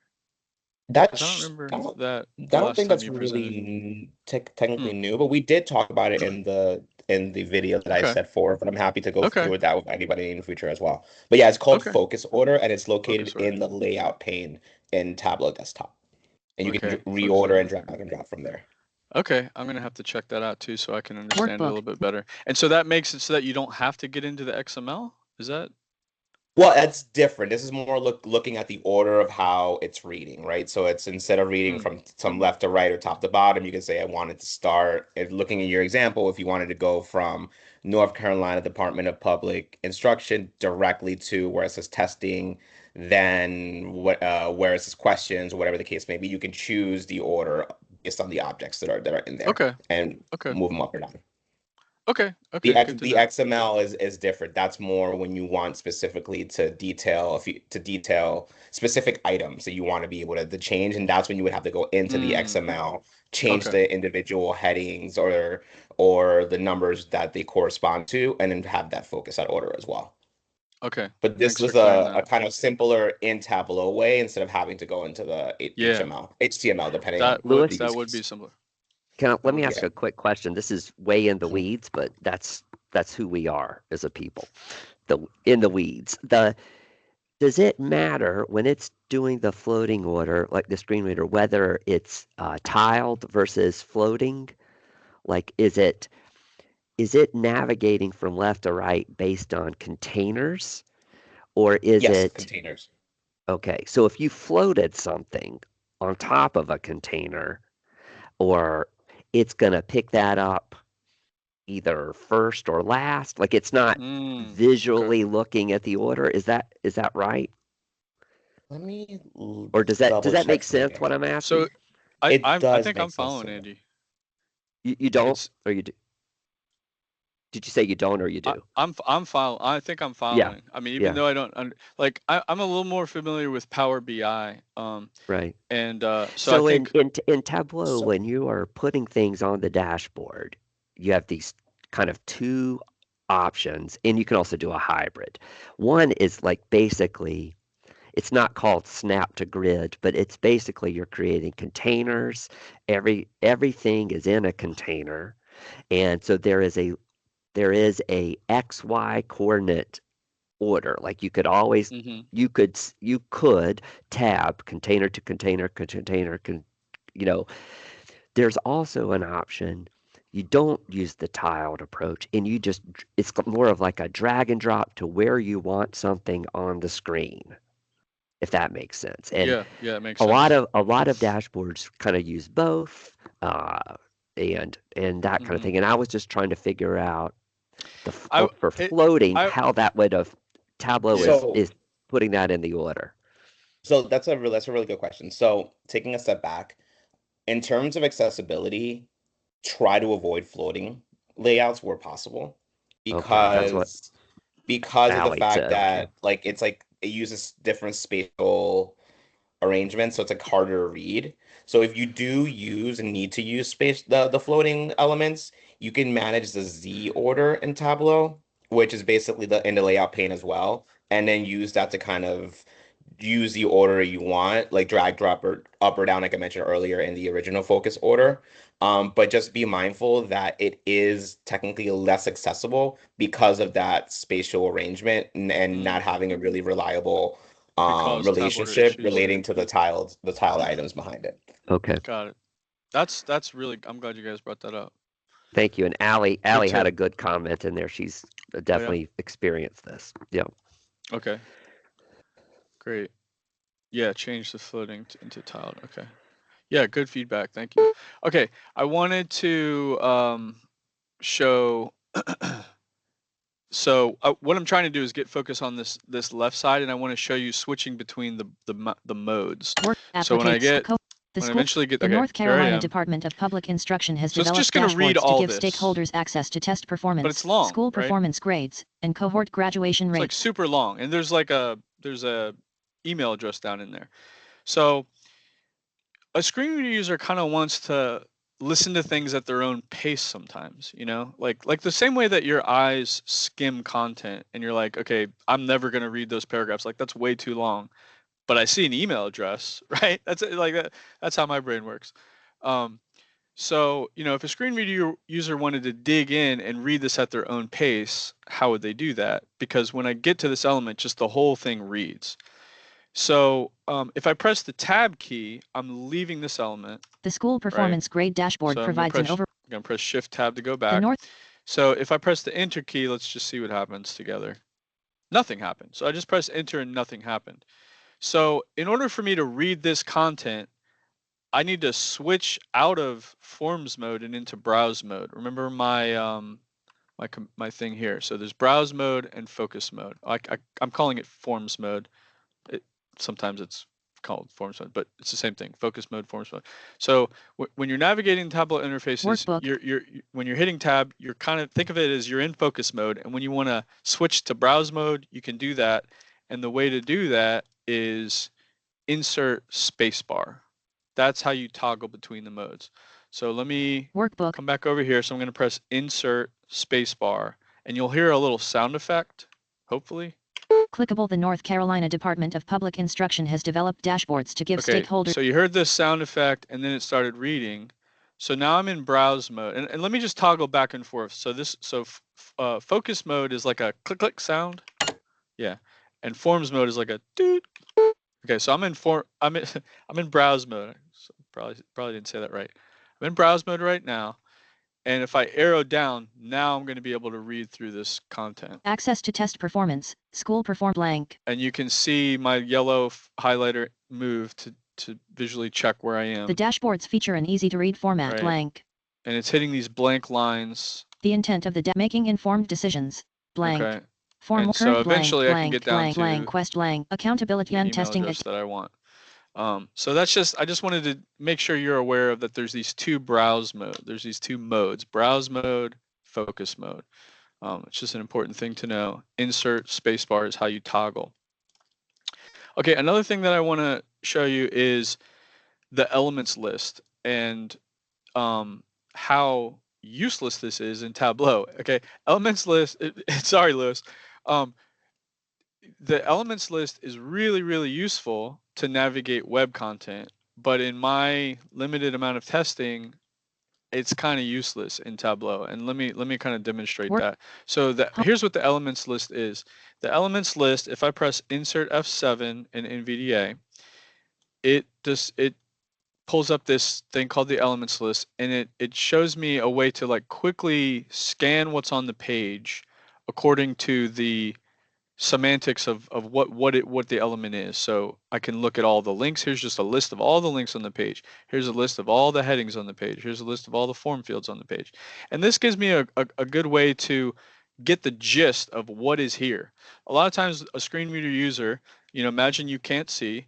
Speaker 6: That's,
Speaker 2: I don't remember that.
Speaker 6: I don't think that's really technically new, but we did talk about it in the video that I set forth, but I'm happy to go through that with anybody in the future as well. But yeah, it's called focus order and it's located in the layout pane in Tableau desktop. And you can reorder and drag and drop from there.
Speaker 2: Okay, I'm gonna have to check that out too so I can understand it a little bit better. And so that makes it so that you don't have to get into the XML? Is that?
Speaker 6: Well, that's different. This is more looking at the order of how it's reading, right? So it's instead of reading from left to right or top to bottom, you can say I wanted to start. Looking at your example, if you wanted to go from North Carolina Department of Public Instruction directly to where it says testing, then where it says questions, or whatever the case may be, you can choose the order based on the objects that are in there, and move them up or down.
Speaker 2: Okay.
Speaker 6: The XML is different. That's more when you want specifically to detail specific items that you want to be able to change, and that's when you would have to go into the XML, change the individual headings or the numbers that they correspond to, and then have that focus out order as well.
Speaker 2: Okay.
Speaker 6: But this was a kind of simpler in Tableau way instead of having to go into the HTML, depending on
Speaker 2: Lewis, that would be simpler.
Speaker 5: Let me ask a quick question. This is way in the weeds, but that's who we are as a people. In the weeds. Does it matter when it's doing the floating order, like the screen reader, whether it's tiled versus floating? Like, is it navigating from left to right based on containers, or is it
Speaker 6: containers?
Speaker 5: Okay, so if you floated something on top of a container, or it's going to pick that up either first or last. Like it's not visually looking at the order. Is that right?
Speaker 6: Let me.
Speaker 5: Or does that make sense? What I'm asking.
Speaker 2: So I think I'm following Andy.
Speaker 5: You don't, or you do? Did you say you don't or you do?
Speaker 2: I'm following. I think I'm following.
Speaker 5: Yeah.
Speaker 2: I mean, even though I don't I'm a little more familiar with Power BI.
Speaker 5: Right.
Speaker 2: And
Speaker 5: so I think in Tableau, when you are putting things on the dashboard, you have these kind of two options, and you can also do a hybrid. One is like basically, it's not called snap to grid, but it's basically you're creating containers. Everything is in a container, and so there is a XY coordinate order. Like you could always you could tab container to container. There's also an option. You don't use the tiled approach, and it's more of like a drag and drop to where you want something on the screen, if that makes sense. And
Speaker 2: it makes
Speaker 5: a
Speaker 2: sense.
Speaker 5: lot of dashboards kind of use both, and that kind of thing. And I was just trying to figure out for floating how that would have Tableau is putting that in the order.
Speaker 6: So that's a really good question. So taking a step back, in terms of accessibility, try to avoid floating layouts where possible, because because of the
Speaker 5: Allie
Speaker 6: fact
Speaker 5: said.
Speaker 6: that like it's like it uses different spatial arrangements, so it's like harder to read. So if you do use and need to use the floating elements, you can manage the Z order in Tableau, which is basically in the layout pane as well, and then use that to kind of use the order you want, like drag, drop, or up or down, like I mentioned earlier in the original focus order. But just be mindful that it is technically less accessible because of that spatial arrangement and not having a really reliable
Speaker 2: Because Tableau
Speaker 6: relationship
Speaker 2: issues.
Speaker 6: relating to the tiled items behind it.
Speaker 5: Okay.
Speaker 2: Got it. That's really. I'm glad you guys brought that up.
Speaker 5: Thank you. And Allie had
Speaker 2: tip.
Speaker 5: a good comment in there. She's definitely experienced this. Yeah.
Speaker 2: Okay. Great. Yeah, change the floating into tiled. Okay. Yeah, good feedback. Thank you. Okay, I wanted to show. So what I'm trying to do is get focus on this left side, and I want to show you switching between the modes. So when I get eventually get
Speaker 4: the
Speaker 2: okay,
Speaker 4: North
Speaker 2: here I
Speaker 4: Carolina
Speaker 2: am.
Speaker 4: Department of Public Instruction has
Speaker 2: So it's
Speaker 4: developed
Speaker 2: just gonna read
Speaker 4: dashboards to
Speaker 2: all
Speaker 4: give
Speaker 2: this.
Speaker 4: stakeholders access to test performance,
Speaker 2: But it's long,
Speaker 4: school
Speaker 2: right?
Speaker 4: performance grades, and cohort graduation
Speaker 2: It's like
Speaker 4: rates.
Speaker 2: super long, and there's a email address down in there. So a screen reader user kind of wants to listen to things at their own pace sometimes, you know, like the same way that your eyes skim content and you're like, okay, I'm never going to read those paragraphs, like that's way too long, but I see an email address, right? That's like that. That's how my brain works. So you know, if a screen reader user wanted to dig in and read this at their own pace, how would they do that? Because when I get to this element, just the whole thing reads. So if I press the tab key, I'm leaving this element.
Speaker 4: The school performance grade dashboard
Speaker 2: So
Speaker 4: provides an over.
Speaker 2: I'm going to press shift tab to go back. So if I press the enter key, let's just see what happens together. Nothing happened. So I just pressed enter and nothing happened. So in order for me to read this content, I need to switch out of forms mode and into browse mode. Remember my my thing here. So there's browse mode and focus mode. I'm calling it forms mode. Sometimes it's called forms mode, but it's the same thing. Focus mode, forms mode. So when you're navigating Tableau interfaces, when you're hitting tab, you're kind of think of it as you're in focus mode, and when you want to switch to browse mode, you can do that. And the way to do that is insert spacebar. That's how you toggle between the modes. So let me come back over here. So I'm going to press insert spacebar, and you'll hear a little sound effect, hopefully.
Speaker 4: Clickable. The North Carolina Department of Public Instruction has developed dashboards to give stakeholders.
Speaker 2: So you heard this sound effect and then it started reading. So now I'm in browse mode, and let me just toggle back and forth. So focus mode is like a click click sound. Yeah. And forms mode is like a doot. Okay, so I'm in browse mode. So probably didn't say that right. I'm in browse mode right now. And if I arrow down, now I'm going to be able to read through this content.
Speaker 4: Access to test performance, school perform blank.
Speaker 2: And you can see my yellow highlighter move to visually check where I am.
Speaker 4: The dashboards feature an easy to read format blank.
Speaker 2: And it's hitting these blank lines.
Speaker 4: The intent of the making informed decisions blank.
Speaker 2: Okay.
Speaker 4: Form
Speaker 2: and so eventually I can get down to
Speaker 4: quest blank accountability and testing
Speaker 2: that I want. So that's I just wanted to make sure you're aware of that there's these two browse mode. There's these two modes, browse mode, focus mode. It's just an important thing to know. Insert spacebar is how you toggle. Okay, another thing that I want to show you is the elements list and how useless this is in Tableau. Okay, elements list, sorry, Lewis. The elements list is really, really useful to navigate web content, but in my limited amount of testing, it's kind of useless in Tableau. And let me kind of demonstrate that. So here's what the elements list is. The elements list, if I press insert F7 in NVDA, it pulls up this thing called the elements list, and it shows me a way to like quickly scan what's on the page according to the semantics of what the element is. So I can look at all the links. Here's just a list of all the links on the page. Here's a list of all the headings on the page. Here's a list of all the form fields on the page. And this gives me a good way to get the gist of what is here. A lot of times a screen reader user, you know, imagine you can't see.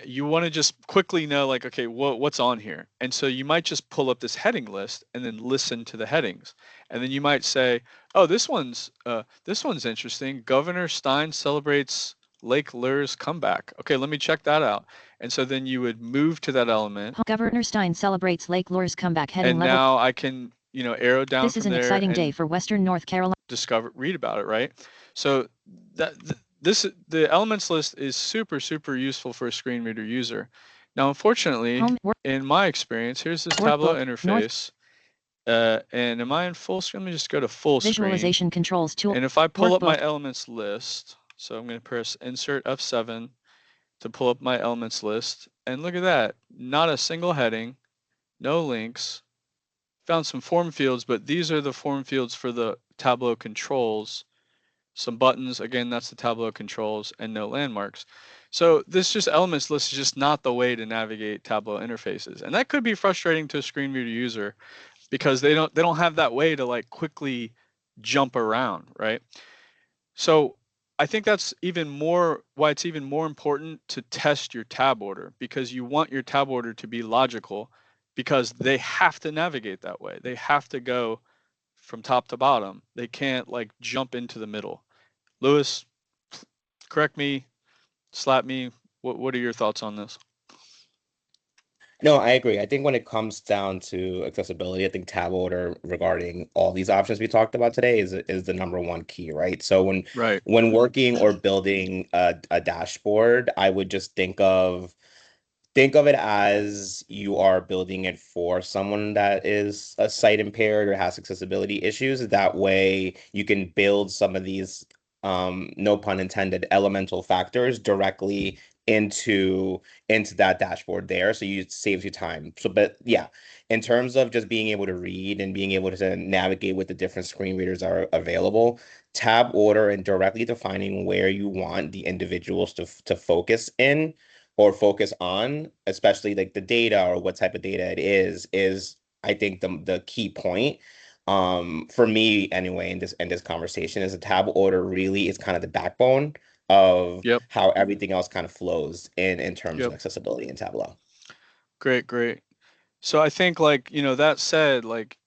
Speaker 2: you want to just quickly know, like, okay, what's on here? And so you might just pull up this heading list and then listen to the headings. And then you might say, oh, this one's interesting. Governor Stein celebrates Lake Lure's comeback. Okay, let me check that out. And so then you would move to that element.
Speaker 4: Governor Stein celebrates Lake Lure's comeback heading
Speaker 2: and
Speaker 4: level.
Speaker 2: now I can, arrow down
Speaker 4: This
Speaker 2: from
Speaker 4: is an
Speaker 2: there
Speaker 4: exciting day
Speaker 2: and
Speaker 4: for Western North Carolina.
Speaker 2: read about it, right? So the elements list is super, super useful for a screen reader user. Now, unfortunately, in my experience, here's this Tableau interface. And am I in full screen? Let me just go to full
Speaker 4: Visualization
Speaker 2: screen.
Speaker 4: controls tool.
Speaker 2: And if I pull up my elements list, so I'm going to press Insert F7 to pull up my elements list. And look at that, not a single heading, no links. Found some form fields, but these are the form fields for the Tableau controls. Some buttons, again, that's the Tableau controls, and no landmarks. So this just elements list is just not the way to navigate Tableau interfaces. And that could be frustrating to a screen reader user because they don't have that way to like quickly jump around, right? So I think that's why it's even more important to test your tab order, because you want your tab order to be logical, because they have to navigate that way. They have to go from top to bottom. They can't like jump into the middle. Lewis, correct me, slap me. What are your thoughts on this?
Speaker 6: No, I agree. I think when it comes down to accessibility, I think tab order regarding all these options we talked about today is the number one key, right? So when working or building a dashboard, I would just think of it as you are building it for someone that is a sight impaired or has accessibility issues. That way you can build some of these, no pun intended, elemental factors directly into that dashboard there. So it saves you time. So, but yeah, in terms of just being able to read and being able to navigate with the different screen readers are available, tab order and directly defining where you want the individuals to focus in or focus on, especially like the data or what type of data it is I think the key point. For me anyway, in this conversation, is a tab order really is kind of the backbone of how everything else kind of flows in terms of accessibility in Tableau.
Speaker 2: Great. So I think, like, that said, like,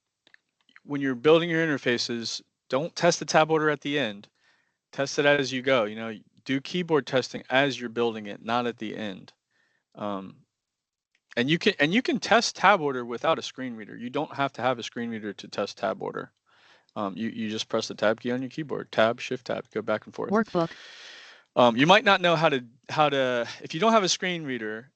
Speaker 2: when you're building your interfaces, don't test the tab order at the end. Test it as you go. Do keyboard testing as you're building it, not at the end. And you can test tab order without a screen reader. You don't have to have a screen reader to test tab order. You just press the tab key on your keyboard, tab, shift tab, go back and forth.
Speaker 4: Workbook.
Speaker 2: You might not know how to if you don't have a screen reader.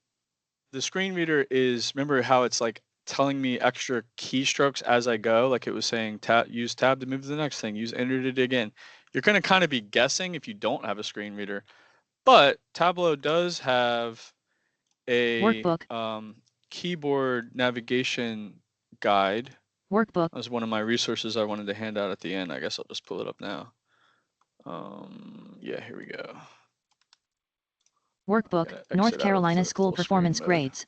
Speaker 2: The screen reader is, remember how it's like telling me extra keystrokes as I go, like it was saying use tab to move to the next thing, use enter to dig in. You're going to kind of be guessing if you don't have a screen reader. But Tableau does have a
Speaker 4: workbook.
Speaker 2: Keyboard navigation guide.
Speaker 4: Workbook.
Speaker 2: That was one of my resources I wanted to hand out at the end. I guess I'll just pull it up now. Yeah, here we go.
Speaker 4: Workbook, North Carolina School Performance Grades.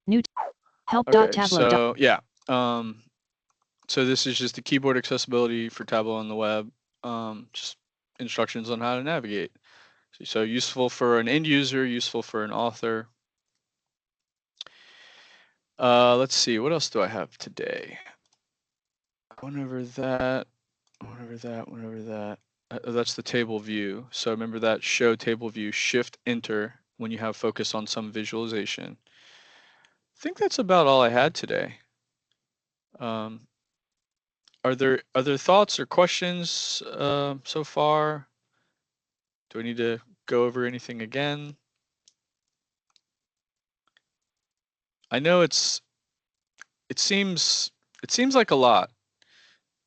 Speaker 4: New help.tableau.
Speaker 2: So yeah, so this is just the keyboard accessibility for Tableau on the web. Just instructions on how to navigate. So useful for an end user, useful for an author. Let's see, what else do I have today? Went over that. That's the table view. So remember that show table view, shift enter when you have focus on some visualization. I think that's about all I had today. Are there other thoughts or questions so far? Do I need to go over anything again? I know it seems like a lot.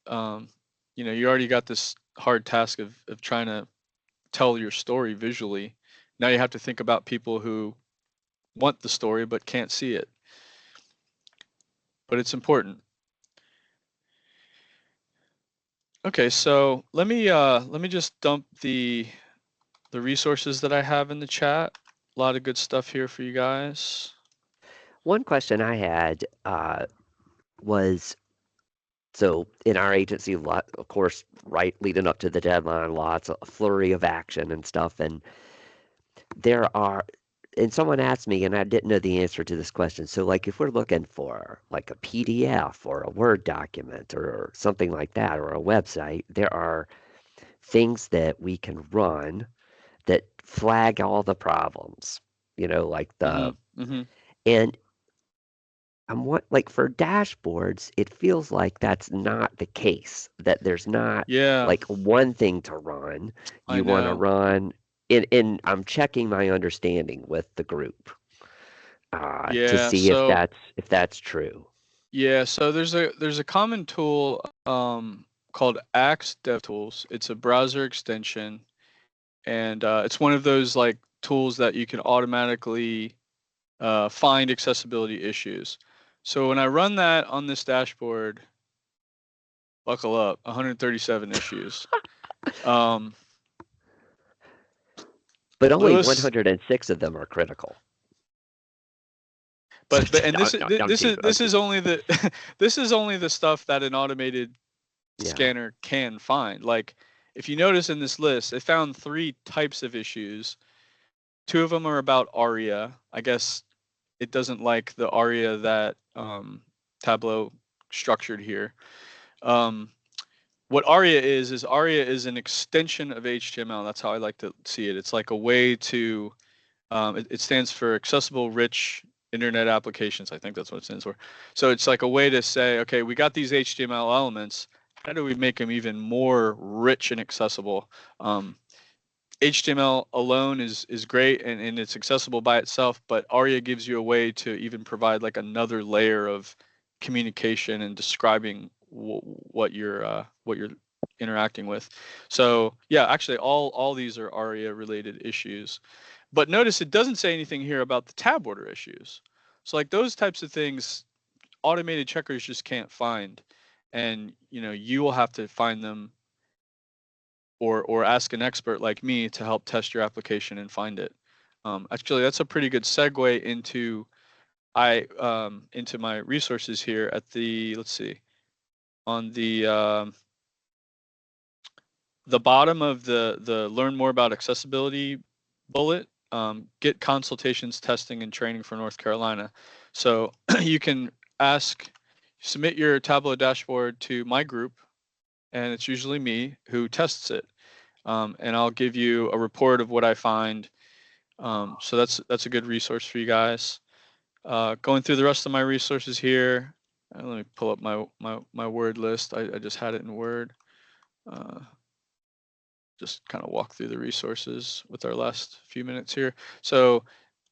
Speaker 2: You already got this hard task of trying to tell your story visually. Now you have to think about people who want the story but can't see it. But it's important. Okay, so let me just dump the resources that I have in the chat. A lot of good stuff here for you guys.
Speaker 5: One question I had was, so in our agency, of course, right leading up to the deadline, lots of flurry of action and stuff. And there are, and someone asked me, and I didn't know the answer to this question. So, like, if we're looking for like a PDF or a Word document or something like that, or a website, there are things that we can run that flag all the problems, like the, and I'm like for dashboards, it feels like that's not the case, that there's not
Speaker 2: Yeah,
Speaker 5: like one thing to run.
Speaker 2: I
Speaker 5: You want to
Speaker 2: know.
Speaker 5: run, and I'm checking my understanding with the group to
Speaker 2: Yeah,
Speaker 5: see if
Speaker 2: so
Speaker 5: that's true.
Speaker 2: yeah, so there's a common tool called Axe DevTools. It's a browser extension, and it's one of those like tools that you can automatically find accessibility issues. So when I run that on this dashboard, buckle up, 137 issues. Um,
Speaker 5: But only
Speaker 2: Lewis,
Speaker 5: 106 of them are critical.
Speaker 2: but and
Speaker 5: No, no, I'm
Speaker 2: this
Speaker 5: teasing,
Speaker 2: is only the this is only the stuff that an automated
Speaker 5: yeah.
Speaker 2: scanner can find. Like if you notice in this list, they found 3 types of issues. 2 of them are about ARIA. I guess it doesn't like the ARIA that Tableau structured here. What ARIA is ARIA is an extension of HTML. That's how I like to see it. It's like a way to, it stands for Accessible Rich Internet Applications. I think that's what it stands for. So it's like a way to say, okay, we got these HTML elements. How do we make them even more rich and accessible? HTML alone is great and it's accessible by itself, but ARIA gives you a way to even provide like another layer of communication and describing what you're interacting with. So yeah, actually all these are ARIA related issues. But notice it doesn't say anything here about the tab order issues. So like those types of things, automated checkers just can't find, and you will have to find them or ask an expert like me to help test your application and find it. Actually, that's a pretty good segue into into my resources here at the, let's see, on the bottom of the learn more about accessibility bullet, get consultations, testing, and training for North Carolina. So you can submit your Tableau dashboard to my group, and it's usually me who tests it. And I'll give you a report of what I find. So that's a good resource for you guys. Going through the rest of my resources here. Let me pull up my word list. I just had it in Word. Just kind of walk through the resources with our last few minutes here. So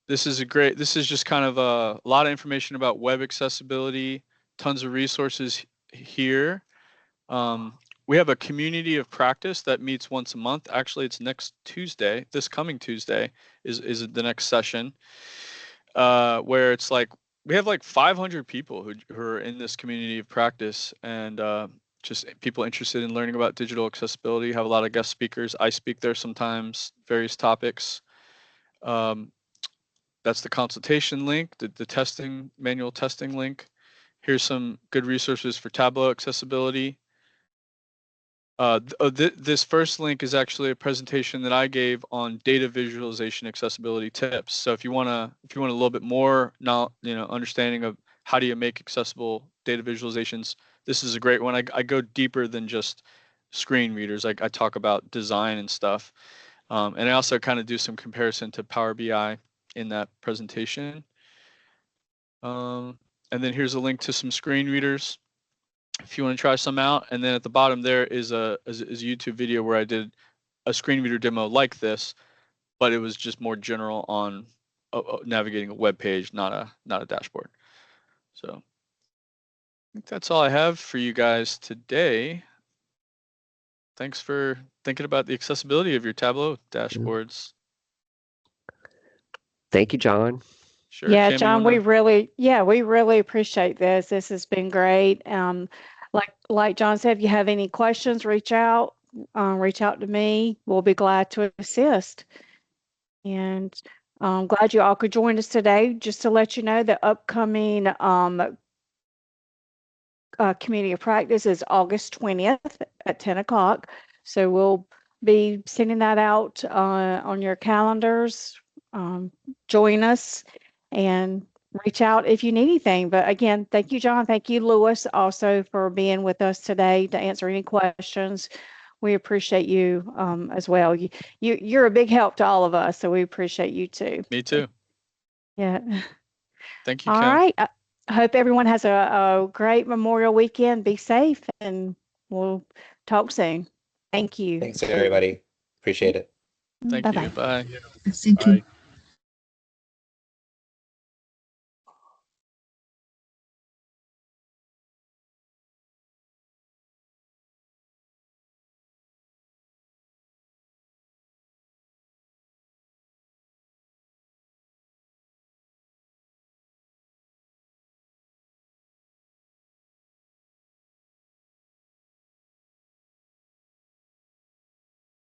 Speaker 2: this is just kind of a lot of information about web accessibility, tons of resources here. We have a community of practice that meets once a month. Actually, it's next Tuesday. This coming Tuesday is the next session, where it's like we have like 500 people who are in this community of practice, and just people interested in learning about digital accessibility. Have a lot of guest speakers. I speak there sometimes, various topics. That's the consultation link, the testing manual testing link. Here's some good resources for Tableau accessibility. This first link is actually a presentation that I gave on data visualization accessibility tips. So if you want a little bit more understanding of how do you make accessible data visualizations, this is a great one. I go deeper than just screen readers. I talk about design and stuff, and I also kind of do some comparison to Power BI in that presentation. And then here's a link to some screen readers if you want to try some out. And then at the bottom there is a YouTube video where I did a screen reader demo like this, but it was just more general on navigating a web page, not a dashboard. So I think that's all I have for you guys today. Thanks for thinking about the accessibility of your Tableau dashboards.
Speaker 5: Thank you, John.
Speaker 2: Sure.
Speaker 1: Yeah,
Speaker 2: Cam,
Speaker 1: John, we really appreciate this. This has been great. Like John said, if you have any questions, reach out to me. We'll be glad to assist. And I'm glad you all could join us today. Just to let you know, the upcoming community of practice is August 20th at 10 o'clock. So we'll be sending that out on your calendars join us and reach out if you need anything. But again, thank you, John. Thank you, Lewis, also for being with us today to answer any questions. We appreciate you as well. You're a big help to all of us, so we appreciate you too.
Speaker 2: Me too.
Speaker 1: Yeah.
Speaker 2: Thank you,
Speaker 1: All
Speaker 2: Kim.
Speaker 1: right. I hope everyone has a great Memorial weekend. Be safe, and we'll talk soon. Thank you.
Speaker 6: Thanks, everybody. Appreciate it.
Speaker 2: Thank you.
Speaker 1: Bye-bye.
Speaker 2: Bye.
Speaker 7: Thank you.
Speaker 3: Bye.